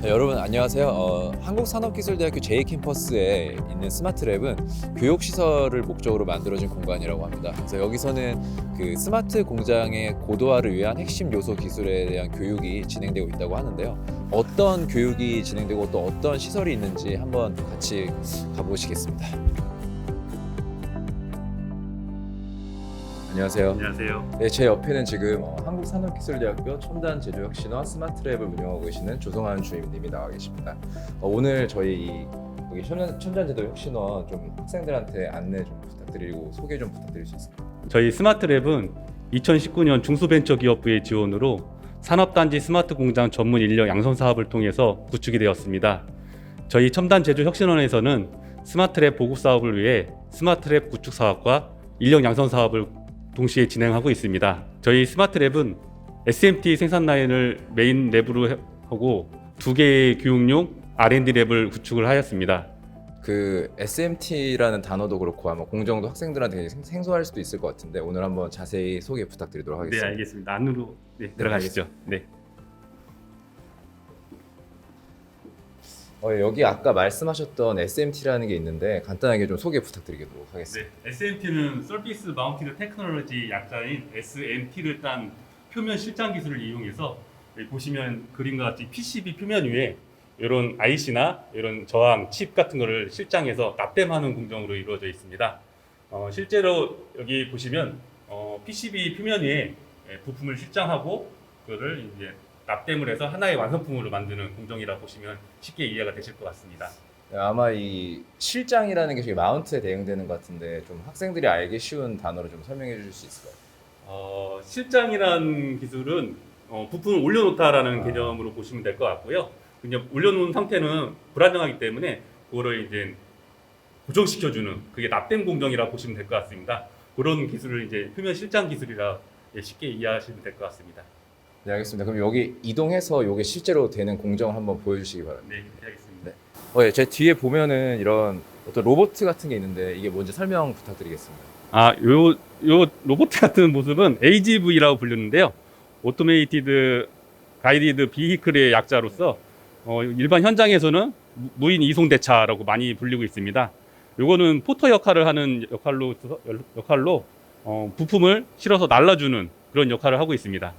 네, 여러분 안녕하세요. 한국산업기술대학교 제2캠퍼스에 있는 스마트랩은 교육시설을 목적으로 만들어진 공간이라고 합니다. 그래서 여기서는 그 스마트 공장의 고도화를 위한 핵심 요소 기술에 대한 교육이 진행되고 있다고 하는데요. 어떤 교육이 진행되고 또 어떤 시설이 있는지 한번 같이 가보시겠습니다. 안녕하세요. 안녕하세요. 네, 제 옆에는 지금 한국산업기술대학교 첨단제조혁신원 스마트랩을 운영하고 계시는 조성환 주임님이 나와 계십니다. 오늘 저희 여기 첨단제조혁신원 좀 학생들한테 안내 좀 부탁드리고 소개 좀 부탁드릴 수 있을까요? 저희 스마트랩은 2019년 중소벤처기업부의 지원으로 산업단지 스마트 공장 전문 인력 양성 사업을 통해서 구축이 되었습니다. 저희 첨단제조혁신원에서는 스마트랩 보급 사업을 위해 스마트랩 구축 사업과 인력 양성 사업을 동시에 진행하고 있습니다. 저희 스마트랩은 SMT 생산 라인을 메인 랩으로 하고 2개의 교육용 R&D 랩을 구축을 하였습니다. 그 SMT라는 단어도 그렇고 아마 공정도 학생들한테 굉장히 생소할 수도 있을 것 같은데 오늘 한번 자세히 소개 부탁드리도록 네, 하겠습니다. 알겠습니다. 안으로 들어가시죠. 네. 여기 아까 말씀하셨던 SMT라는 게 있는데 간단하게 좀 소개 부탁드리도록 하겠습니다. 네, SMT는 서비스 마운티드 테크놀로지 약자인 SMT를 딴 표면 실장 기술을 이용해서 여기 보시면 그림과 같이 PCB 표면 위에 이런 IC나 이런 저항 칩 같은 거를 실장해서 납땜하는 공정으로 이루어져 있습니다. 실제로 여기 보시면 PCB 표면 위에 부품을 실장하고 그거를 이제 납땜을 해서 하나의 완성품으로 만드는 공정이라 보시면 쉽게 이해가 되실 것 같습니다. 아마 이 실장이라는 게 저기 마운트에 대응되는 것 같은데 좀 학생들이 알기 쉬운 단어로 좀 설명해 주실 수 있을까요? 실장이라는 기술은 부품을 올려놓다라는 개념으로 보시면 될 것 같고요. 그냥 올려놓은 상태는 불안정하기 때문에 그거를 이제 고정시켜주는 그게 납땜 공정이라 보시면 될 것 같습니다. 그런 기술을 이제 표면 실장 기술이라 쉽게 이해하시면 될 것 같습니다. 네, 알겠습니다. 그럼 여기 이동해서 이게 실제로 되는 공정 한번 보여주시기 바랍니다. 네, 그렇게 하겠습니다. 네. 제 뒤에 보면은 이런 어떤 로봇 같은 게 있는데 이게 뭔지 설명 부탁드리겠습니다. 요 로봇 같은 모습은 AGV라고 불리는데요. 오토메이티드 가이디드 비히클의 약자로서 일반 현장에서는 무인 이송 대차라고 많이 불리고 있습니다. 요거는 포터 역할을 하는 역할로 부품을 실어서 날라주는 그런 역할을 하고 있습니다.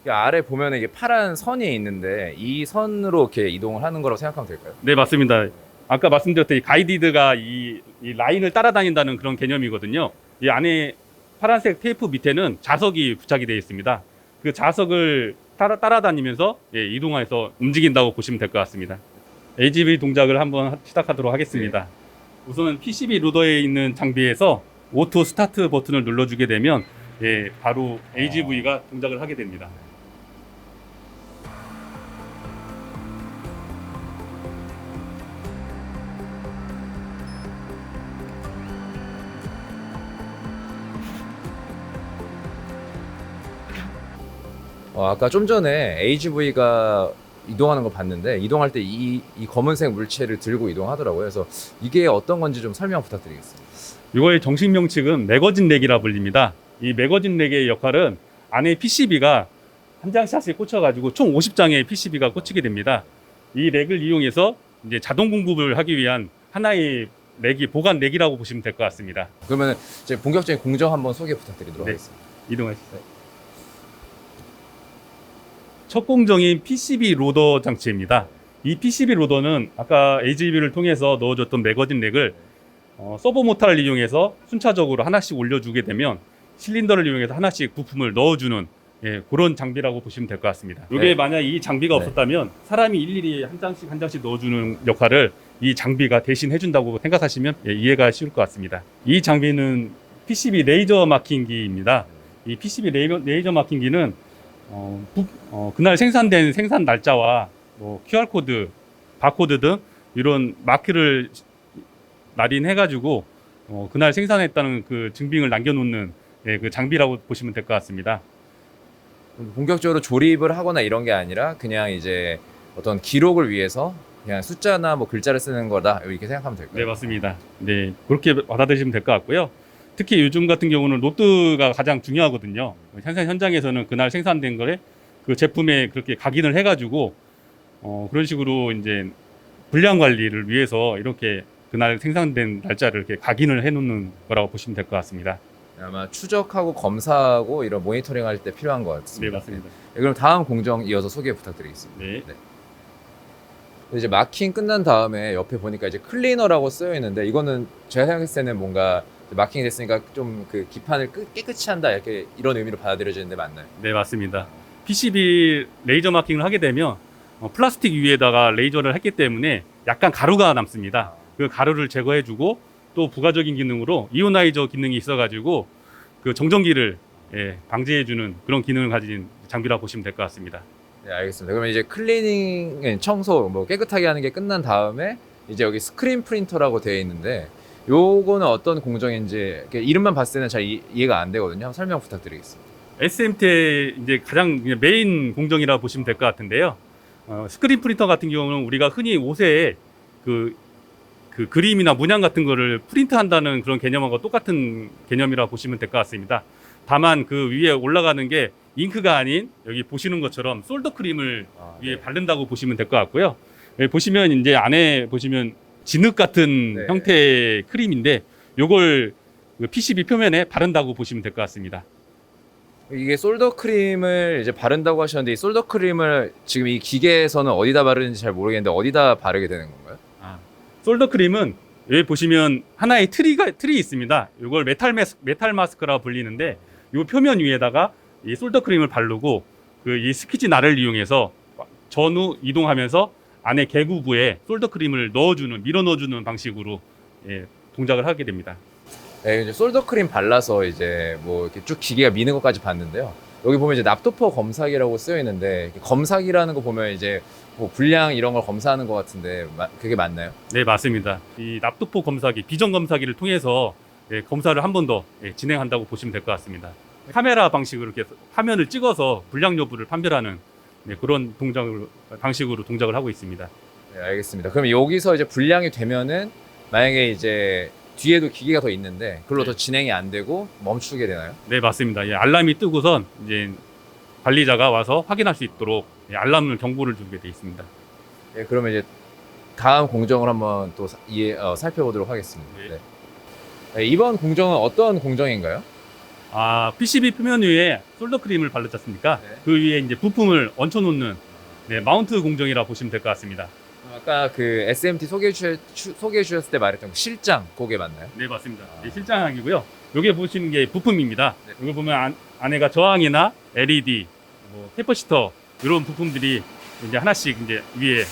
아래 보면 이게 파란 선이 있는데 이 선으로 이렇게 이동을 하는 거라고 생각하면 될까요? 네, 맞습니다. 아까 말씀드렸듯이 가이디드가 이 라인을 따라다닌다는 그런 개념이거든요. 이 안에 파란색 테이프 밑에는 자석이 부착이 되어 있습니다. 그 자석을 따라다니면서 이동해서 움직인다고 보시면 될 것 같습니다. AGV 동작을 한번 시작하도록 하겠습니다. 우선 PCB 로더에 있는 장비에서 오토 스타트 버튼을 눌러주게 되면 바로 AGV가 동작을 하게 됩니다. 아까 좀 전에 AGV가 이동하는 거 봤는데 이동할 때 이 검은색 물체를 들고 이동하더라고요. 그래서 이게 어떤 건지 좀 설명 부탁드리겠습니다. 이거의 정식 명칭은 매거진 렉이라 불립니다. 이 매거진 렉의 역할은 안에 PCB가 한 장씩 꽂혀가지고 총 50장의 PCB가 꽂히게 됩니다. 이 렉을 이용해서 이제 자동 공급을 하기 위한 하나의 렉이 보관 렉이라고 보시면 될 것 같습니다. 그러면 이제 본격적인 공정 한번 소개 부탁드리도록 네. 하겠습니다. 이동하시죠. 첫 공정인 PCB 로더 장치입니다. 이 PCB 로더는 아까 AGV를 통해서 넣어줬던 매거진 렉을 서버 모터를 이용해서 순차적으로 하나씩 올려주게 되면 실린더를 이용해서 하나씩 부품을 넣어주는 그런 장비라고 보시면 될 것 같습니다. 이게 네. 만약 이 장비가 네. 없었다면 사람이 일일이 한 장씩 넣어주는 역할을 이 장비가 대신 해준다고 생각하시면 이해가 쉬울 것 같습니다. 이 장비는 PCB 레이저 마킹기입니다. 이 PCB 레이저 마킹기는 그날 생산된 생산 날짜와 QR코드, 바코드 등 이런 마크를 날인해가지고 그날 생산했다는 그 증빙을 남겨놓는 그 장비라고 보시면 될 것 같습니다. 본격적으로 조립을 하거나 이런 게 아니라 그냥 이제 어떤 기록을 위해서 그냥 숫자나 뭐 글자를 쓰는 거다 이렇게 생각하면 될까요? 네, 맞습니다. 네, 그렇게 받아들이시면 될 것 같고요. 특히 요즘 같은 경우는 로드가 가장 중요하거든요. 생산 현장에서는 그날 생산된 거에 그 제품에 그렇게 각인을 해가지고 그런 식으로 이제 분량 관리를 위해서 이렇게 그날 생산된 날짜를 이렇게 각인을 해놓는 거라고 보시면 될 것 같습니다. 아마 추적하고 검사하고 이런 모니터링 할 때 필요한 것 같습니다. 네, 맞습니다. 네, 그럼 다음 공정 이어서 소개 부탁드리겠습니다. 네. 이제 마킹 끝난 다음에 옆에 보니까 이제 클리너라고 쓰여 있는데 이거는 제가 생각했을 때는 뭔가 마킹이 됐으니까 좀 그 기판을 깨끗이 한다 이렇게 이런 의미로 받아들여지는데 맞나요? 네, 맞습니다. PCB 레이저 마킹을 하게 되면 플라스틱 위에다가 레이저를 했기 때문에 약간 가루가 남습니다. 그 가루를 제거해주고 또 부가적인 기능으로 이오나이저 기능이 있어가지고 그 정전기를 방지해주는 그런 기능을 가진 장비라고 보시면 될 것 같습니다. 네, 알겠습니다. 그러면 이제 클리닝, 청소, 뭐 깨끗하게 하는 게 끝난 다음에 이제 여기 스크린 프린터라고 되어 있는데 요거는 어떤 공정인지 이렇게 이름만 봤을 때는 잘 이해가 안 되거든요. 한번 설명 부탁드리겠습니다. SMT의 이제 가장 그냥 메인 공정이라 보시면 될 것 같은데요. 스크린 프린터 같은 경우는 우리가 흔히 옷에 그 그림이나 문양 같은 거를 프린트한다는 그런 개념하고 똑같은 개념이라 보시면 될 것 같습니다. 다만 그 위에 올라가는 게 잉크가 아닌 여기 보시는 것처럼 솔더 크림을 위에 네. 바른다고 보시면 될 것 같고요. 여기 보시면 이제 안에 보시면 진흙 같은 네. 형태의 크림인데 요걸 그 PCB 표면에 바른다고 보시면 될 것 같습니다. 이게 솔더 크림을 이제 바른다고 하셨는데 이 솔더 크림을 지금 이 기계에서는 어디다 바르는지 잘 모르겠는데 어디다 바르게 되는 건가요? 솔더 크림은 여기 보시면 하나의 틀이 있습니다. 이걸 메탈 마스크라고 불리는데 이 표면 위에다가 이 솔더 크림을 바르고 그 이 스퀴지 날을 이용해서 전후 이동하면서 안에 개구부에 솔더 크림을 밀어 넣어주는 방식으로 동작을 하게 됩니다. 네, 이제 솔더 크림 발라서 이제 뭐 이렇게 쭉 기계가 미는 것까지 봤는데요. 여기 보면 이제 납도퍼 검사기라고 쓰여 있는데 검사기라는 거 보면 이제 뭐 분량 이런 걸 검사하는 것 같은데 그게 맞나요? 네, 맞습니다. 이 납도포 검사기, 비전 검사기를 통해서 검사를 한 번 더 진행한다고 보시면 될 것 같습니다. 카메라 방식으로 이렇게 화면을 찍어서 분량 여부를 판별하는 그런 방식으로 동작을 하고 있습니다. 네, 알겠습니다. 그럼 여기서 이제 분량이 되면은 만약에 이제 뒤에도 기계가 더 있는데 그걸로 더 진행이 안 되고 멈추게 되나요? 네, 맞습니다. 알람이 뜨고선 이제 관리자가 와서 확인할 수 있도록 알람을 경고를 주게 돼 있습니다. 네, 그러면 이제 다음 공정을 한번 또 살펴보도록 하겠습니다. 네. 네. 네, 이번 공정은 어떤 공정인가요? PCB 표면 위에 솔더 크림을 바르지 않습니까? 네. 그 위에 이제 부품을 얹혀놓는 마운트 공정이라 보시면 될 것 같습니다. 아까 그 SMT 소개해 주셨을 때 말했던 그 실장 그게 맞나요? 네, 맞습니다. 실장이고요. 여기 보시는 게 부품입니다. 네. 여기 보면 안에가 저항이나 LED, 뭐 캐퍼시터 이런 부품들이 이제 하나씩 이제 위에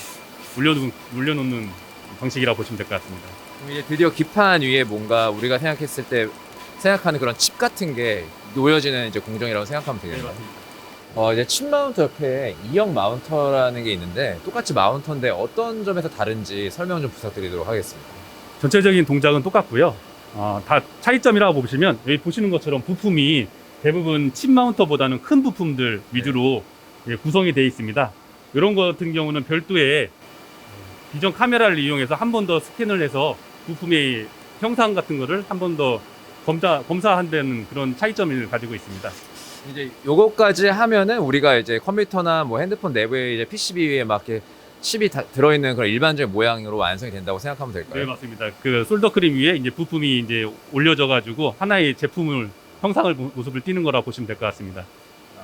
올려놓는 방식이라고 보시면 될 것 같습니다. 그럼 이제 드디어 기판 위에 뭔가 우리가 생각했을 때 생각하는 그런 칩 같은 게 놓여지는 이제 공정이라고 생각하면 되겠네요. 이제 칩 마운터 옆에 2형 마운터라는 게 있는데 똑같이 마운터인데 어떤 점에서 다른지 설명 좀 부탁드리도록 하겠습니다. 전체적인 동작은 똑같고요. 다 차이점이라고 보시면 여기 보시는 것처럼 부품이 대부분 칩 마운터보다는 큰 부품들 위주로 구성이 되어 있습니다. 이런 것 같은 경우는 별도의 비전 카메라를 이용해서 한 번 더 스캔을 해서 부품의 형상 같은 거를 한 번 더 검사한다는 그런 차이점을 가지고 있습니다. 이제 요거까지 하면은 우리가 이제 컴퓨터나 뭐 핸드폰 내부에 이제 PCB 위에 막 이렇게 칩이 다 들어있는 그런 일반적인 모양으로 완성이 된다고 생각하면 될까요? 네, 맞습니다. 그 솔더 크림 위에 이제 부품이 이제 올려져 가지고 하나의 제품을 형상을 모습을 띠는 거라 보시면 될 것 같습니다.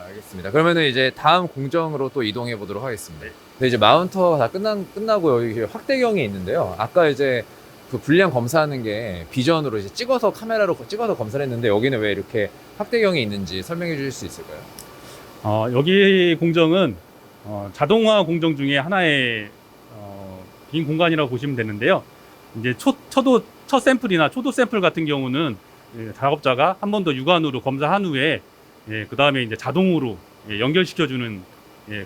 알겠습니다. 그러면은 이제 다음 공정으로 또 이동해 보도록 하겠습니다. 근데 이제 마운터 다 끝나고 여기 확대경이 있는데요. 아까 이제 그 분량 검사하는 게 비전으로 이제 카메라로 찍어서 검사를 했는데 여기는 왜 이렇게 확대경이 있는지 설명해 주실 수 있을까요? 여기 공정은 자동화 공정 중에 하나의 빈 공간이라고 보시면 되는데요. 이제 첫 샘플이나 초도 샘플 같은 경우는 작업자가 한 번 더 육안으로 검사한 후에 그 다음에 이제 자동으로 연결시켜주는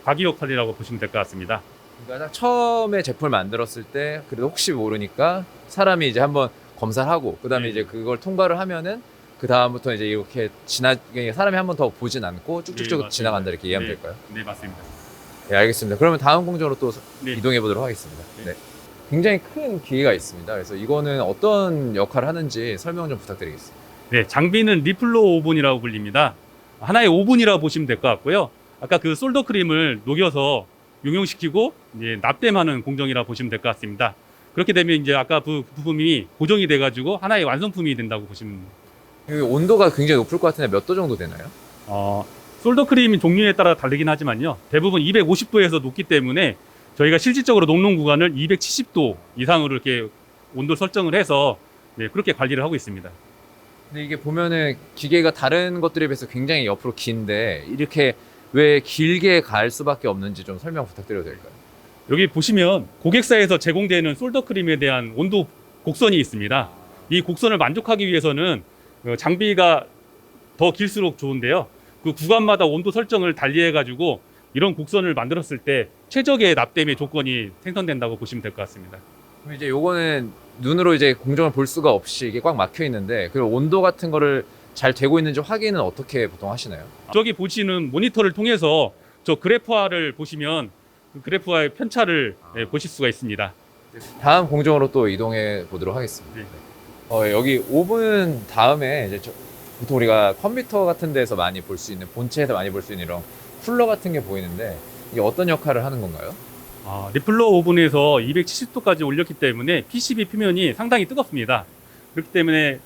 과기 역할이라고 보시면 될 것 같습니다. 그러니까 딱 처음에 제품을 만들었을 때 그래도 혹시 모르니까 사람이 이제 한번 검사를 하고 그다음에 네. 이제 그걸 통과를 하면은 그 다음부터 이제 이렇게 사람이 한 번 더 보진 않고 쭉쭉쭉 네, 지나간다 이렇게 이해하면 네. 될까요? 네, 맞습니다. 네, 알겠습니다. 그러면 다음 공정으로 또 네. 이동해 보도록 하겠습니다. 네. 네. 굉장히 큰 기계가 있습니다. 그래서 이거는 어떤 역할을 하는지 설명 좀 부탁드리겠습니다. 네, 장비는 리플로 오븐이라고 불립니다. 하나의 오븐이라고 보시면 될 것 같고요. 아까 그 솔더 크림을 녹여서 용융시키고 이제 납땜하는 공정이라 보시면 될 것 같습니다. 그렇게 되면 이제 아까 그 부품이 고정이 돼가지고 하나의 완성품이 된다고 보시면. 여기 온도가 굉장히 높을 것 같은데 몇 도 정도 되나요? 솔더 크림 종류에 따라 다르긴 하지만요. 대부분 250도에서 녹기 때문에 저희가 실질적으로 녹는 구간을 270도 이상으로 이렇게 온도 설정을 해서 네, 그렇게 관리를 하고 있습니다. 근데 이게 보면은 기계가 다른 것들에 비해서 굉장히 옆으로 긴데 이렇게 왜 길게 갈 수밖에 없는지 좀 설명 부탁드려도 될까요? 여기 보시면 고객사에서 제공되는 솔더 크림에 대한 온도 곡선이 있습니다. 이 곡선을 만족하기 위해서는 장비가 더 길수록 좋은데요. 그 구간마다 온도 설정을 달리해가지고 이런 곡선을 만들었을 때 최적의 납땜의 조건이 생성된다고 보시면 될 것 같습니다. 그럼 이제 요거는 눈으로 이제 공정을 볼 수가 없이 이게 꽉 막혀 있는데 그 온도 같은 거를 잘 되고 있는지 확인은 어떻게 보통 하시나요? 저기 보시는 모니터를 통해서 저 그래프화를 보시면 그 그래프화의 편차를 보실 수가 있습니다. 다음 공정으로 또 이동해 보도록 하겠습니다. 네. 여기 오븐 다음에 이제 보통 우리가 컴퓨터 같은 데서 많이 볼 수 있는 본체에서 많이 볼 수 있는 이런 쿨러 같은 게 보이는데 이게 어떤 역할을 하는 건가요? 리플러 오븐에서 270도까지 올렸기 때문에 PCB 표면이 상당히 뜨겁습니다. 그렇기 때문에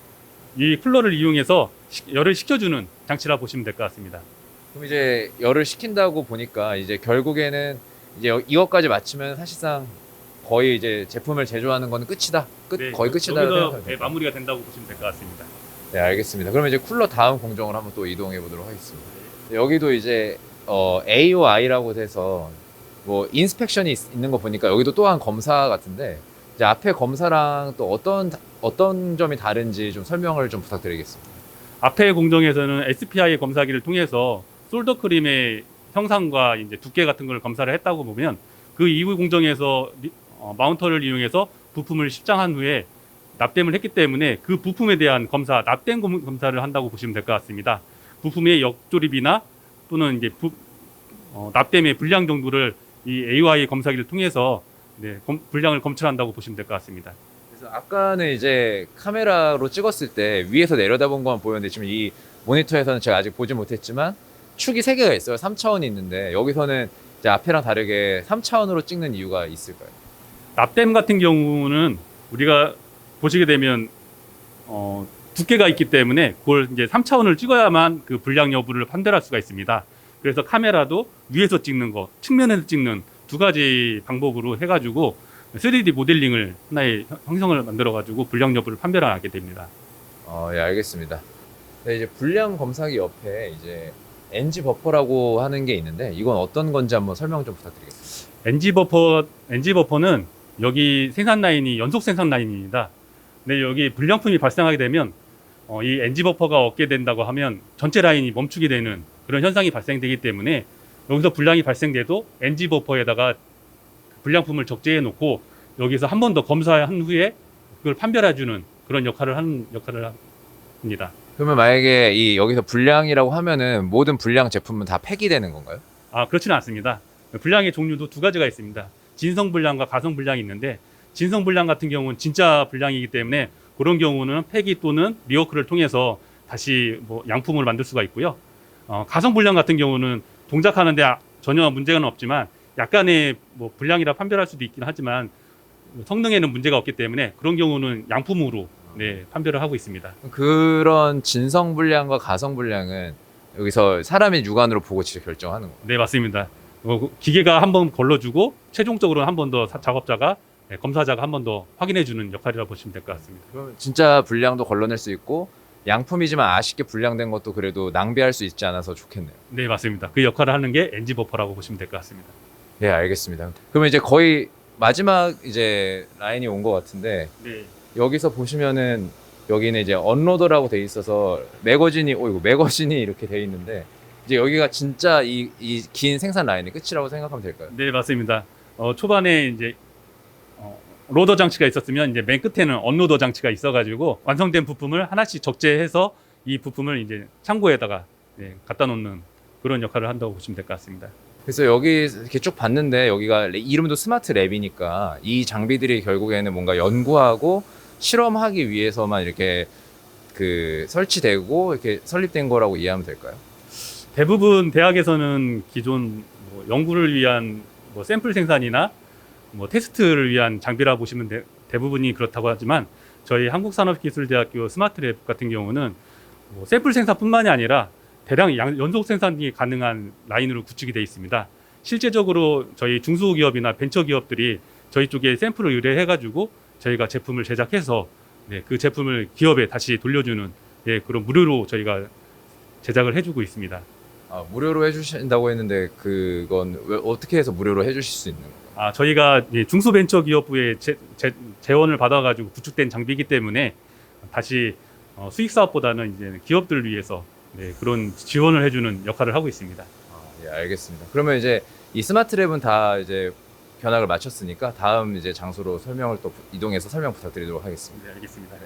이 쿨러를 이용해서 열을 식혀주는 장치라 보시면 될 것 같습니다. 그럼 이제 열을 식힌다고 보니까 이제 결국에는 이제 이것까지 마치면 사실상 거의 이제 제품을 제조하는 거는 끝이다. 거의 끝이다. 여기서 생각하면 될까요? 마무리가 된다고 보시면 될 것 같습니다. 네, 알겠습니다. 그러면 이제 쿨러 다음 공정을 한번 또 이동해 보도록 하겠습니다. 여기도 이제 AOI라고 해서 뭐 인스펙션이 있는 거 보니까 여기도 또한 검사 같은데 이제 앞에 검사랑 또 어떤 점이 다른지 좀 설명을 좀 부탁드리겠습니다. 앞에 공정에서는 SPI 검사기를 통해서 솔더 크림의 형상과 이제 두께 같은 걸 검사를 했다고 보면 그 이후 공정에서 마운터를 이용해서 부품을 십장한 후에 납땜을 했기 때문에 그 부품에 대한 검사, 납땜 검사를 한다고 보시면 될 것 같습니다. 부품의 역조립이나 또는 이제 납땜의 불량 정도를 이 AOI 검사기를 통해서 불량을 검출한다고 보시면 될 것 같습니다. 그래서 아까는 이제 카메라로 찍었을 때 위에서 내려다본 것만 보였는데 지금 이 모니터에서는 제가 아직 보지 못했지만 축이 3개가 있어요. 3차원이 있는데 여기서는 이제 앞에랑 다르게 3차원으로 찍는 이유가 있을까요? 납땜 같은 경우는 우리가 보시게 되면 두께가 있기 때문에 그걸 이제 3차원을 찍어야만 그 불량 여부를 판별할 수가 있습니다. 그래서 카메라도 위에서 찍는 거, 측면에서 찍는 두 가지 방법으로 해가지고 3D 모델링을 하나의 형성을 만들어가지고 불량 여부를 판별하게 됩니다. 예, 알겠습니다. 네, 이제 불량 검사기 옆에 이제 NG 버퍼라고 하는 게 있는데 이건 어떤 건지 한번 설명 좀 부탁드리겠습니다. NG 버퍼는 여기 생산 라인이 연속 생산 라인입니다. 근데 여기 불량품이 발생하게 되면 이 NG 버퍼가 없게 된다고 하면 전체 라인이 멈추게 되는 그런 현상이 발생되기 때문에 여기서 불량이 발생돼도 NG 버퍼에다가 불량품을 적재해 놓고 여기서 한 번 더 검사한 후에 그걸 판별해주는 그런 역할을 합니다. 그러면 만약에 여기서 불량이라고 하면은 모든 불량 제품은 다 폐기되는 건가요? 그렇지는 않습니다. 불량의 종류도 두 가지가 있습니다. 진성 불량과 가성 불량이 있는데 진성 불량 같은 경우는 진짜 불량이기 때문에 그런 경우는 폐기 또는 리워크를 통해서 다시 양품을 만들 수가 있고요. 가성 불량 같은 경우는 동작하는데 전혀 문제는 없지만 약간의 불량이라 판별할 수도 있긴 하지만 성능에는 문제가 없기 때문에 그런 경우는 양품으로 판별을 하고 있습니다. 그런 진성 불량과 가성 불량은 여기서 사람의 육안으로 보고 직접 결정하는 거예요? 네, 맞습니다. 기계가 한번 걸러주고 최종적으로 한 번 더 작업자가 검사자가 한 번 더 확인해주는 역할이라고 보시면 될 것 같습니다. 그럼 진짜 불량도 걸러낼 수 있고 양품이지만 아쉽게 불량된 것도 그래도 낭비할 수 있지 않아서 좋겠네요. 네, 맞습니다. 그 역할을 하는 게 NG 버퍼라고 보시면 될 것 같습니다. 네, 알겠습니다. 그러면 이제 거의 마지막 이제 라인이 온 것 같은데 네. 여기서 보시면은 여기는 이제 언로더라고 돼 있어서 매거진이 이렇게 돼 있는데 이제 여기가 진짜 이 긴 생산 라인의 끝이라고 생각하면 될까요? 네, 맞습니다. 초반에 이제 로더 장치가 있었으면 이제 맨 끝에는 언로더 장치가 있어가지고 완성된 부품을 하나씩 적재해서 이 부품을 이제 창고에다가 갖다 놓는 그런 역할을 한다고 보시면 될 것 같습니다. 그래서 여기 이렇게 쭉 봤는데 여기가 이름도 스마트 랩이니까 이 장비들이 결국에는 뭔가 연구하고 실험하기 위해서만 이렇게 설치되고 이렇게 설립된 거라고 이해하면 될까요? 대부분 대학에서는 기존 연구를 위한 뭐 샘플 생산이나 뭐 테스트를 위한 장비라 보시면 대부분이 그렇다고 하지만 저희 한국산업기술대학교 스마트랩 같은 경우는 뭐 샘플 생산뿐만이 아니라 대량 연속 생산이 가능한 라인으로 구축이 되어 있습니다. 실제적으로 저희 중소기업이나 벤처기업들이 저희 쪽에 샘플을 의뢰해가지고 저희가 제품을 제작해서 그 제품을 기업에 다시 돌려주는 그런 무료로 저희가 제작을 해주고 있습니다. 아, 무료로 해주신다고 했는데 그건 왜 어떻게 해서 무료로 해주실 수 있는 건가요? 저희가 중소벤처기업부의 재원을 받아가지고 구축된 장비이기 때문에 다시 수익 사업보다는 이제 기업들을 위해서 그런 지원을 해주는 역할을 하고 있습니다. 예, 알겠습니다. 그러면 이제 이 스마트랩은 다 이제 견학을 마쳤으니까 다음 이제 장소로 설명을 또 이동해서 설명 부탁드리도록 하겠습니다. 네, 알겠습니다.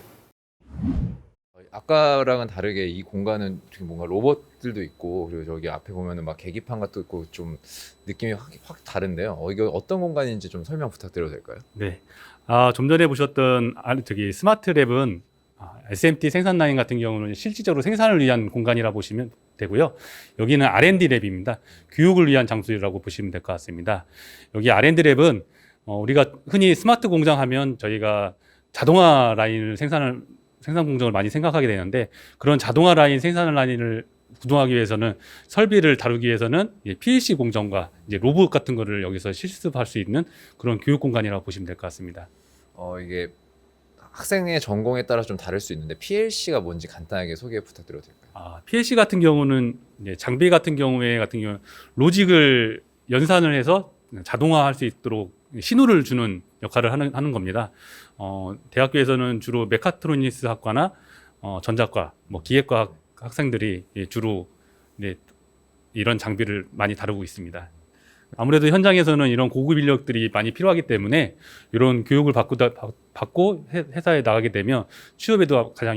아까랑은 다르게 이 공간은 되게 뭔가 로봇들도 있고 그리고 저기 앞에 보면은 막 계기판 같도 있고 좀 느낌이 확 다른데요. 이거 어떤 공간인지 좀 설명 부탁드려도 될까요? 네. 좀 전에 보셨던 저기 스마트랩은 SMT 생산 라인 같은 경우는 실질적으로 생산을 위한 공간이라 보시면 되고요. 여기는 R&D 랩입니다. 교육을 위한 장소라고 보시면 될 것 같습니다. 여기 R&D 랩은 우리가 흔히 스마트 공장 하면 저희가 자동화 라인을 생산 공정을 많이 생각하게 되는데 그런 자동화 라인 생산 라인을 구동하기 위해서는 설비를 다루기 위해서는 PLC 공정과 이제 로봇 같은 거를 여기서 실습할 수 있는 그런 교육 공간이라고 보시면 될 것 같습니다. 이게 학생의 전공에 따라 좀 다를 수 있는데 PLC가 뭔지 간단하게 소개 부탁드려도 될까요? PLC 같은 경우는 이제 장비 같은 경우는 로직을 연산을 해서 자동화할 수 있도록 신호를 주는 역할을 하는 겁니다. 대학교에서는 주로 메카트로니스 학과나 전자과, 뭐 기계과 학생들이 주로 이런 장비를 많이 다루고 있습니다. 아무래도 현장에서는 이런 고급 인력들이 많이 필요하기 때문에 이런 교육을 받고 회사에 나가게 되면 취업에도 가장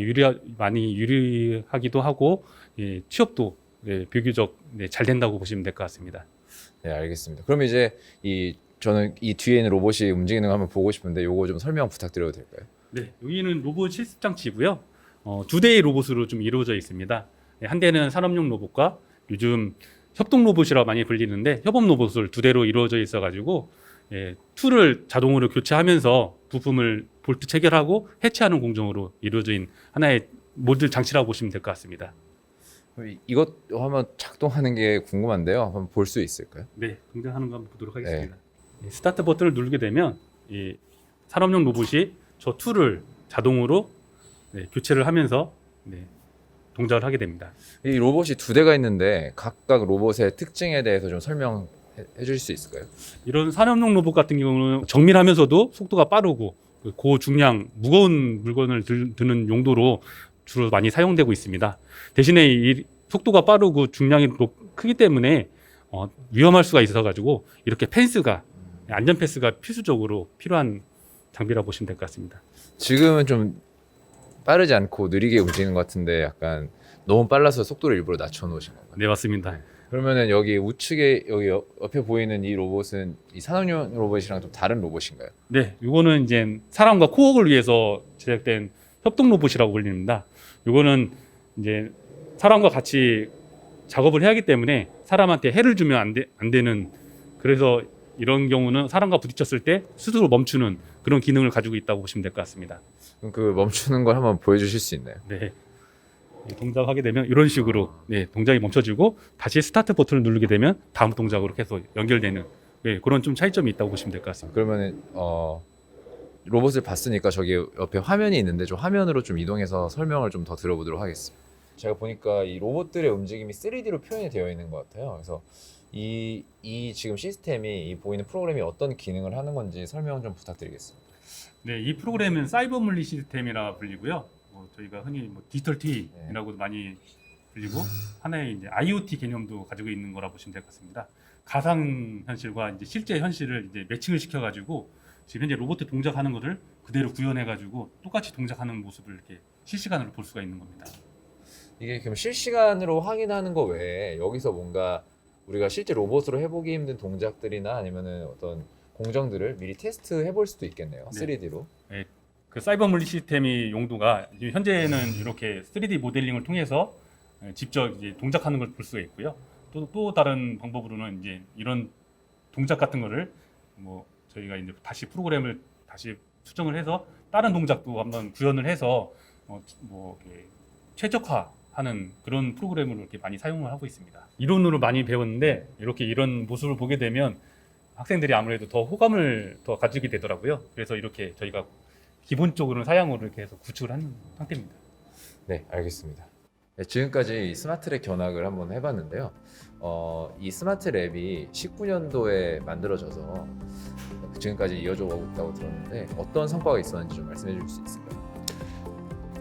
많이 유리하기도 하고 취업도 비교적 잘 된다고 보시면 될 것 같습니다. 네, 알겠습니다. 그럼 이제 저는 이 뒤에 있는 로봇이 움직이는 거 한번 보고 싶은데 요거 좀 설명 부탁드려도 될까요? 네, 여기는 로봇 실습 장치고요. 두 대의 로봇으로 좀 이루어져 있습니다. 한 대는 산업용 로봇과 요즘 협동 로봇이라고 많이 불리는데 협업 로봇을 두 대로 이루어져 있어가지고 툴을 자동으로 교체하면서 부품을 볼트 체결하고 해체하는 공정으로 이루어져 있는 하나의 모듈 장치라고 보시면 될 것 같습니다. 이것 한번 작동하는 게 궁금한데요. 한번 볼 수 있을까요? 네, 등장하는 거 한번 보도록 하겠습니다. 스타트 버튼을 누르게 되면 이 산업용 로봇이 저 툴을 자동으로 교체를 하면서 동작을 하게 됩니다. 이 로봇이 두 대가 있는데 각각 로봇의 특징에 대해서 좀 설명해 주실 수 있을까요? 이런 산업용 로봇 같은 경우는 정밀하면서도 속도가 빠르고 고중량 무거운 물건을 드는 용도로 주로 많이 사용되고 있습니다. 대신에 이 속도가 빠르고 중량이 크기 때문에 위험할 수가 있어 가지고 이렇게 안전 펜스가 필수적으로 필요한 장비라고 보시면 될 것 같습니다. 지금은 좀 빠르지 않고 느리게 움직이는 것 같은데 약간 너무 빨라서 속도를 일부러 낮춰 놓으신 건가요? 네, 맞습니다. 그러면은 여기 우측에 여기 옆에 보이는 이 로봇은 이 산업용 로봇이랑 좀 다른 로봇인가요? 네, 이거는 이제 사람과 코어를 위해서 제작된 협동 로봇이라고 불립니다. 이거는 이제 사람과 같이 작업을 해야 하기 때문에 사람한테 해를 주면 안 되는, 그래서 이런 경우는 사람과 부딪혔을 때 스스로 멈추는 그런 기능을 가지고 있다고 보시면 될 것 같습니다. 그럼 그 멈추는 걸 한번 보여주실 수 있나요? 네. 동작하게 되면 이런 식으로 동작이 멈춰지고 다시 스타트 버튼을 누르게 되면 다음 동작으로 계속 연결되는 그런 좀 차이점이 있다고 보시면 될 것 같습니다. 그러면은 로봇을 봤으니까 저기 옆에 화면이 있는데 좀 화면으로 좀 이동해서 설명을 좀 더 들어보도록 하겠습니다. 제가 보니까 이 로봇들의 움직임이 3D로 표현이 되어 있는 것 같아요. 그래서 이 지금 시스템이 이 보이는 프로그램이 어떤 기능을 하는 건지 설명 좀 부탁드리겠습니다. 네, 이 프로그램은 사이버 물리 시스템이라 불리고요. 저희가 흔히 디지털 트윈이라고도 많이 불리고 하나의 이제 IoT 개념도 가지고 있는 거라 보시면 될 것 같습니다. 가상 현실과 이제 실제 현실을 이제 매칭을 시켜가지고 지금 현재 로봇 동작하는 것을 그대로 구현해가지고 똑같이 동작하는 모습을 이렇게 실시간으로 볼 수가 있는 겁니다. 이게 그럼 실시간으로 확인하는 거 외에 여기서 뭔가 우리가 실제 로봇으로 해보기 힘든 동작들이나 아니면은 어떤 공정들을 미리 테스트 해볼 수도 있겠네요. 네. 3D로. 네, 그 사이버 물리 시스템의 용도가 지금 현재는 이렇게 3D 모델링을 통해서 직접 이제 동작하는 걸 볼 수가 있고요. 또 다른 방법으로는 이제 이런 동작 같은 거를 뭐 저희가 이제 다시 프로그램을 다시 수정을 해서 다른 동작도 한번 구현을 해서 뭐 이렇게 최적화하는 그런 프로그램으로 이렇게 많이 사용을 하고 있습니다. 이론으로 많이 배웠는데 이렇게 이런 모습을 보게 되면 학생들이 아무래도 더 호감을 더 가지게 되더라고요. 그래서 이렇게 저희가 기본적으로는 사양으로 이렇게 해서 구축을 하는 상태입니다. 네, 알겠습니다. 네, 지금까지 스마트랩 견학을 한번 해봤는데요. 이 스마트랩이 19년도에 만들어져서 지금까지 이어져 오고 있다고 들었는데 어떤 성과가 있었는지 좀 말씀해 주실 수 있을까요?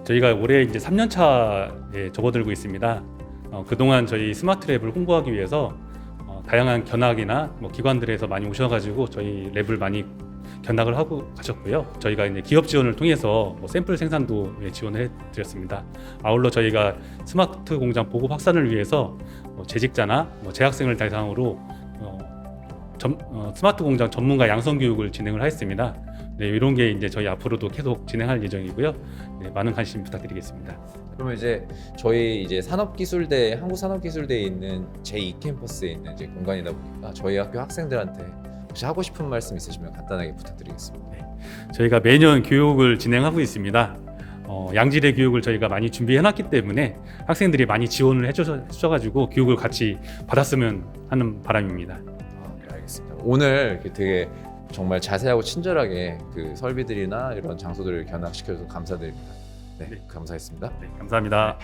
저희가 올해 이제 3년 차에 접어들고 있습니다. 그동안 저희 스마트랩을 홍보하기 위해서 다양한 견학이나 뭐 기관들에서 많이 오셔가지고 저희 랩을 많이 견학을 하고 가셨고요. 저희가 이제 기업 지원을 통해서 뭐 샘플 생산도 지원을 해드렸습니다. 아울러 저희가 스마트 공장 보급 확산을 위해서 재직자나 뭐 재학생을 대상으로 스마트 공장 전문가 양성 교육을 진행을 하였습니다. 네, 이런 게 이제 저희 앞으로도 계속 진행할 예정이고요. 네, 많은 관심 부탁드리겠습니다. 그러면 이제 저희 이제 산업기술대 한국산업기술대에 있는 제2 캠퍼스에 있는 이제 공간이다 보니까 저희 학교 학생들한테 혹시 하고 싶은 말씀 있으시면 간단하게 부탁드리겠습니다. 저희가 매년 교육을 진행하고 있습니다. 양질의 교육을 저희가 많이 준비해놨기 때문에 학생들이 많이 지원을 해주셔가지고 교육을 같이 받았으면 하는 바람입니다. 네, 알겠습니다. 오늘 이렇게 되게 정말 자세하고 친절하게 그 설비들이나 이런 장소들을 견학시켜줘서 감사드립니다. 네, 감사했습니다. 네, 감사합니다.